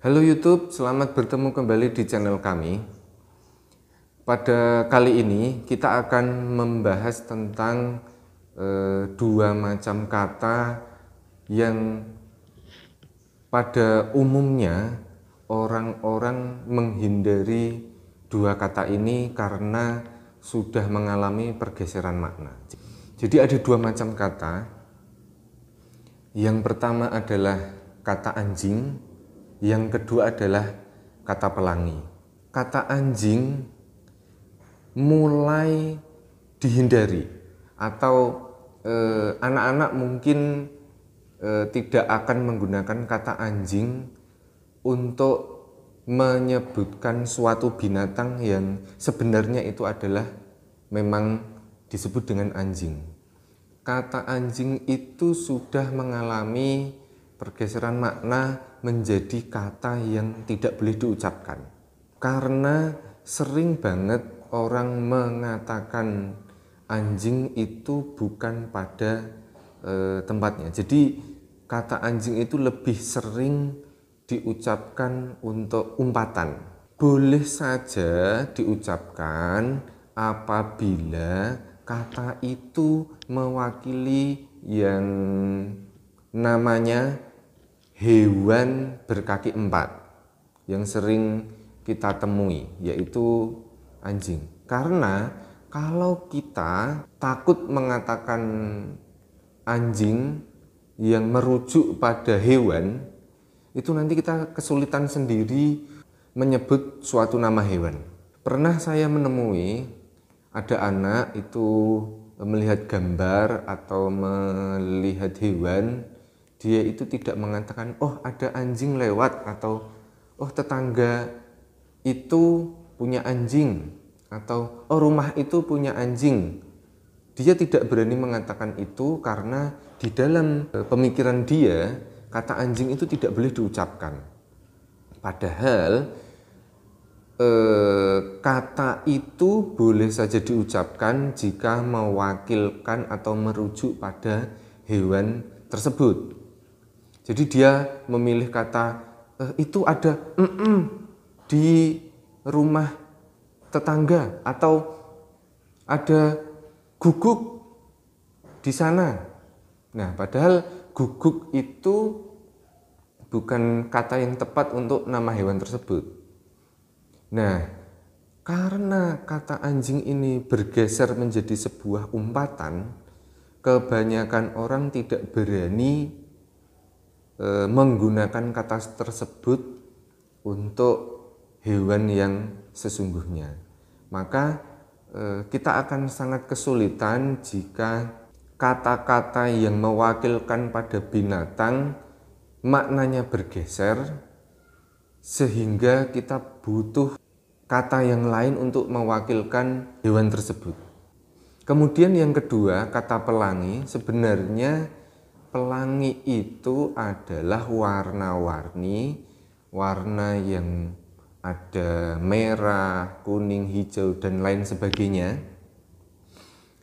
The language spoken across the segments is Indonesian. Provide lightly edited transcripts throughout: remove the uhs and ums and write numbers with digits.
Halo YouTube, selamat bertemu kembali di channel kami. Pada kali ini kita akan membahas tentang dua macam kata yang pada umumnya orang-orang menghindari dua kata ini karena sudah mengalami pergeseran makna. Jadi ada dua macam kata. Yang pertama adalah kata anjing, yang kedua adalah kata pelangi. Kata anjing mulai dihindari atau anak-anak mungkin tidak akan menggunakan kata anjing untuk menyebutkan suatu binatang yang sebenarnya itu adalah memang disebut dengan anjing. Kata anjing itu sudah mengalami pergeseran makna menjadi kata yang tidak boleh diucapkan. Karena sering banget orang mengatakan anjing itu bukan pada tempatnya. Jadi kata anjing itu lebih sering diucapkan untuk umpatan. Boleh saja diucapkan apabila kata itu mewakili yang namanya hewan berkaki empat yang sering kita temui, yaitu anjing. Karena kalau kita takut mengatakan anjing yang merujuk pada hewan, itu nanti kita kesulitan sendiri menyebut suatu nama hewan. Pernah saya menemui ada anak itu melihat gambar atau melihat hewan, dia itu tidak mengatakan, oh ada anjing lewat, atau oh tetangga itu punya anjing, atau oh rumah itu punya anjing. Dia tidak berani mengatakan itu karena di dalam pemikiran dia, kata anjing itu tidak boleh diucapkan. Padahal kata itu boleh saja diucapkan jika mewakilkan atau merujuk pada hewan tersebut. Jadi dia memilih kata itu ada di rumah tetangga, atau ada guguk di sana. Nah, padahal guguk itu bukan kata yang tepat untuk nama hewan tersebut. Nah, karena kata anjing ini bergeser menjadi sebuah umpatan, kebanyakan orang tidak berani menggunakan kata tersebut untuk hewan yang sesungguhnya. Maka kita akan sangat kesulitan jika kata-kata yang mewakilkan pada binatang maknanya bergeser, sehingga kita butuh kata yang lain untuk mewakilkan hewan tersebut. Kemudian yang kedua, kata pelangi. Sebenarnya pelangi itu adalah warna-warni, warna yang ada merah, kuning, hijau, dan lain sebagainya.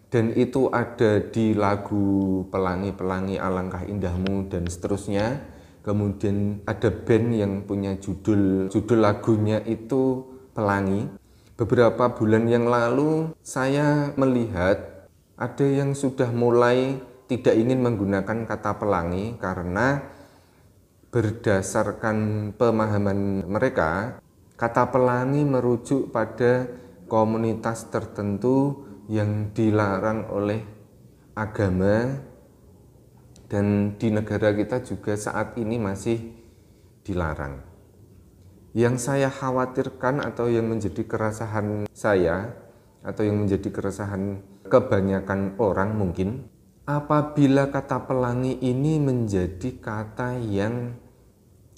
Dan itu ada di lagu Pelangi-Pelangi Alangkah Indahmu dan seterusnya. Kemudian ada band yang punya judul lagunya itu Pelangi. Beberapa bulan yang lalu saya melihat ada yang sudah mulai tidak ingin menggunakan kata pelangi karena berdasarkan pemahaman mereka, kata pelangi merujuk pada komunitas tertentu yang dilarang oleh agama, dan di negara kita juga saat ini masih dilarang. Yang saya khawatirkan atau yang menjadi keresahan saya, atau yang menjadi keresahan kebanyakan orang mungkin, apabila kata pelangi ini menjadi kata yang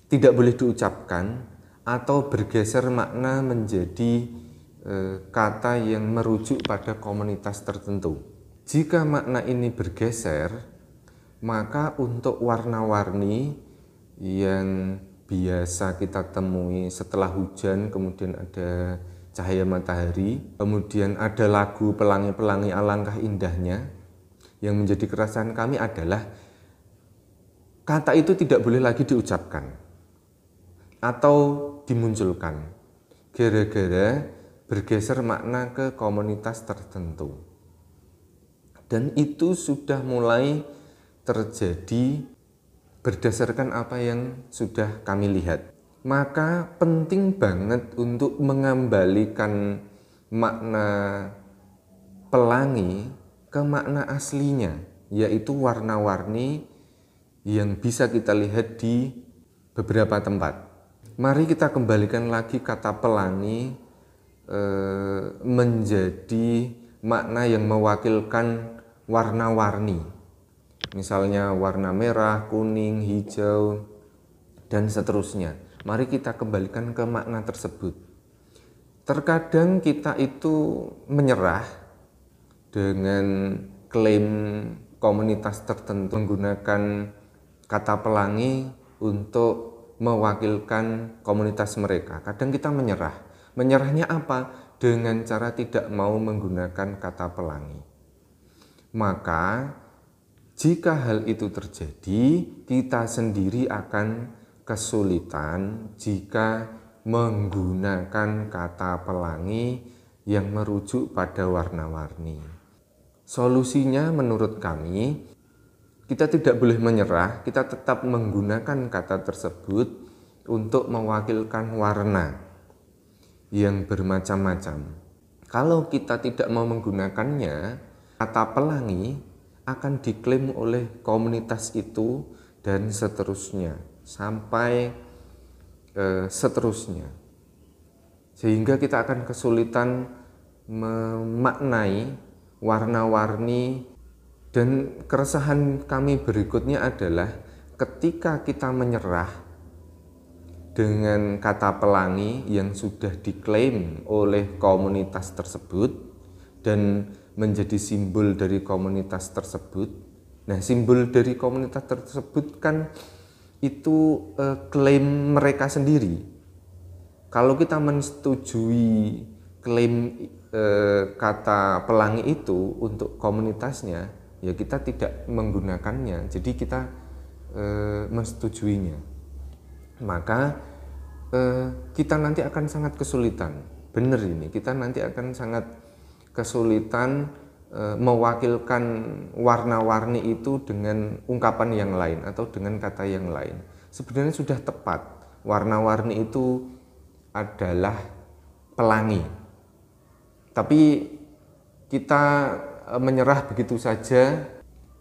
tidak boleh diucapkan atau bergeser makna menjadi kata yang merujuk pada komunitas tertentu. Jika makna ini bergeser, maka untuk warna-warni yang biasa kita temui setelah hujan, kemudian ada cahaya matahari, kemudian ada lagu Pelangi-Pelangi Alangkah Indahnya, yang menjadi keresahan kami adalah kata itu tidak boleh lagi diucapkan. atau dimunculkan gara-gara bergeser makna ke komunitas tertentu. Dan itu sudah mulai terjadi berdasarkan apa yang sudah kami lihat. Maka penting banget untuk mengembalikan makna pelangi ke makna aslinya, yaitu warna-warni yang bisa kita lihat di beberapa tempat. Mari kita kembalikan lagi kata pelangi menjadi makna yang mewakilkan warna-warni. Misalnya warna merah, kuning, hijau, dan seterusnya. Mari kita kembalikan ke makna tersebut. Terkadang kita itu menyerah dengan klaim komunitas tertentu menggunakan kata pelangi untuk mewakilkan komunitas mereka. Kadang kita menyerah. Menyerahnya apa? Dengan cara tidak mau menggunakan kata pelangi. Maka jika hal itu terjadi, kita sendiri akan kesulitan jika menggunakan kata pelangi yang merujuk pada warna-warni. Solusinya menurut kami, kita tidak boleh menyerah, kita tetap menggunakan kata tersebut untuk mewakilkan warna yang bermacam-macam. Kalau kita tidak mau menggunakannya, kata pelangi akan diklaim oleh komunitas itu dan seterusnya, sampai seterusnya. Sehingga kita akan kesulitan memaknai warna-warni. Dan keresahan kami berikutnya adalah ketika kita menyerah dengan kata pelangi yang sudah diklaim oleh komunitas tersebut dan menjadi simbol dari komunitas tersebut. Nah, simbol dari komunitas tersebut kan itu klaim mereka sendiri. Kalau kita menyetujui klaim kata pelangi itu untuk komunitasnya, ya kita tidak menggunakannya, jadi kita mensetujuinya. Maka kita nanti akan sangat kesulitan. Benar ini, kita nanti akan sangat kesulitan mewakilkan warna-warni itu dengan ungkapan yang lain atau dengan kata yang lain. Sebenarnya sudah tepat, warna-warni itu adalah pelangi. Tapi kita menyerah begitu saja,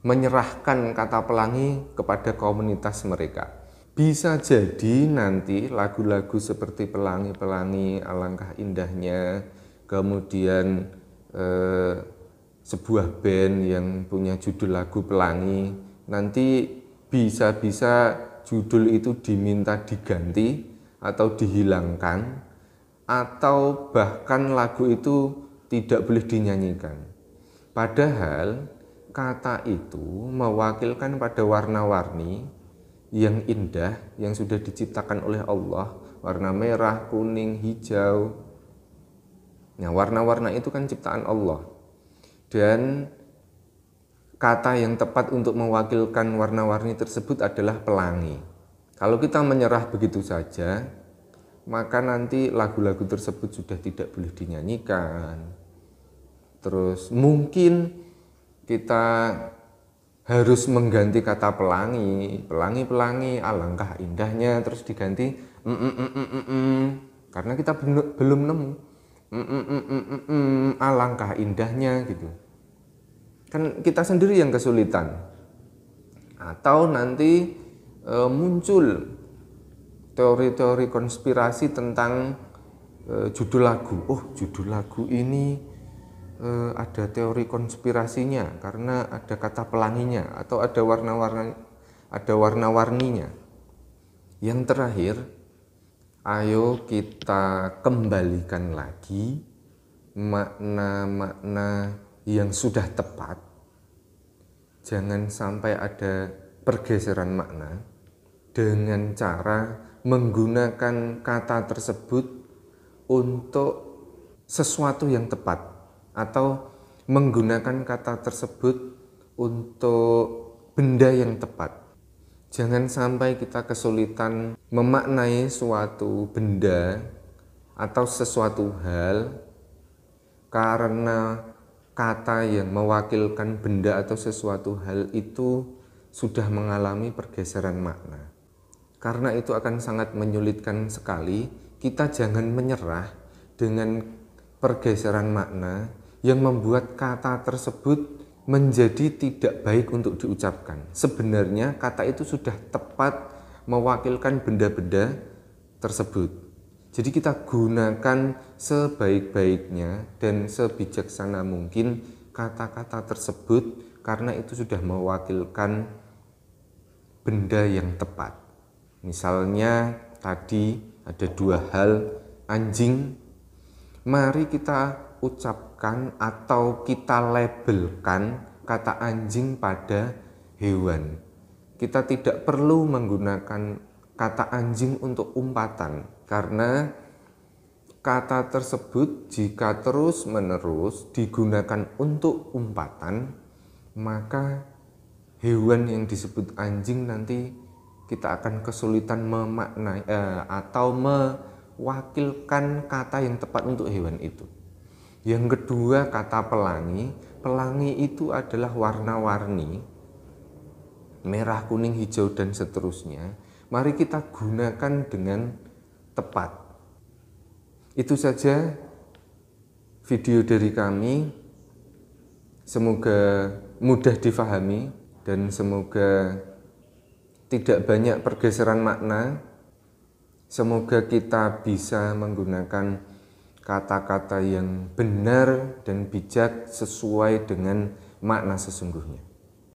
menyerahkan kata pelangi kepada komunitas mereka. Bisa jadi nanti lagu-lagu seperti Pelangi-Pelangi, Alangkah Indahnya, kemudian sebuah band yang punya judul lagu Pelangi, nanti bisa-bisa judul itu diminta diganti atau dihilangkan, atau bahkan lagu itu tidak boleh dinyanyikan. Padahal kata itu mewakilkan pada warna-warni yang indah yang sudah diciptakan oleh Allah, warna merah, kuning, hijau. Nah, warna-warna itu kan ciptaan Allah. Dan kata yang tepat untuk mewakilkan warna-warni tersebut adalah pelangi. Kalau kita menyerah begitu saja, maka nanti lagu-lagu tersebut sudah tidak boleh dinyanyikan. Terus mungkin kita harus mengganti kata pelangi, pelangi-pelangi, alangkah indahnya, terus diganti karena kita belum nemu alangkah indahnya gitu. Kan kita sendiri yang kesulitan. Atau nanti muncul teori-teori konspirasi tentang judul lagu. Oh, judul lagu ini ada teori konspirasinya karena ada kata pelanginya atau ada warna-warninya. Yang terakhir, ayo kita kembalikan lagi makna-makna yang sudah tepat. Jangan sampai ada pergeseran makna dengan cara menggunakan kata tersebut untuk sesuatu yang tepat, atau menggunakan kata tersebut untuk benda yang tepat. Jangan sampai kita kesulitan memaknai suatu benda atau sesuatu hal karena kata yang mewakilkan benda atau sesuatu hal itu sudah mengalami pergeseran makna. Karena itu akan sangat menyulitkan sekali. Kita jangan menyerah dengan pergeseran makna yang membuat kata tersebut menjadi tidak baik untuk diucapkan. Sebenarnya kata itu sudah tepat mewakilkan benda-benda tersebut. Jadi kita gunakan sebaik-baiknya dan sebijaksana mungkin kata-kata tersebut karena itu sudah mewakilkan benda yang tepat. Misalnya tadi ada dua hal, anjing. Mari kita ucapkan atau kita labelkan kata anjing pada hewan. Kita tidak perlu menggunakan kata anjing untuk umpatan karena kata tersebut jika terus-menerus digunakan untuk umpatan, maka hewan yang disebut anjing nanti kita akan kesulitan memaknai atau mewakilkan kata yang tepat untuk hewan itu. Yang kedua, kata pelangi. Pelangi itu adalah warna-warni, merah, kuning, hijau, dan seterusnya. Mari kita gunakan dengan tepat. Itu saja video dari kami. Semoga mudah difahami dan semoga tidak banyak pergeseran makna. Semoga kita bisa menggunakan kata-kata yang benar dan bijak sesuai dengan makna sesungguhnya.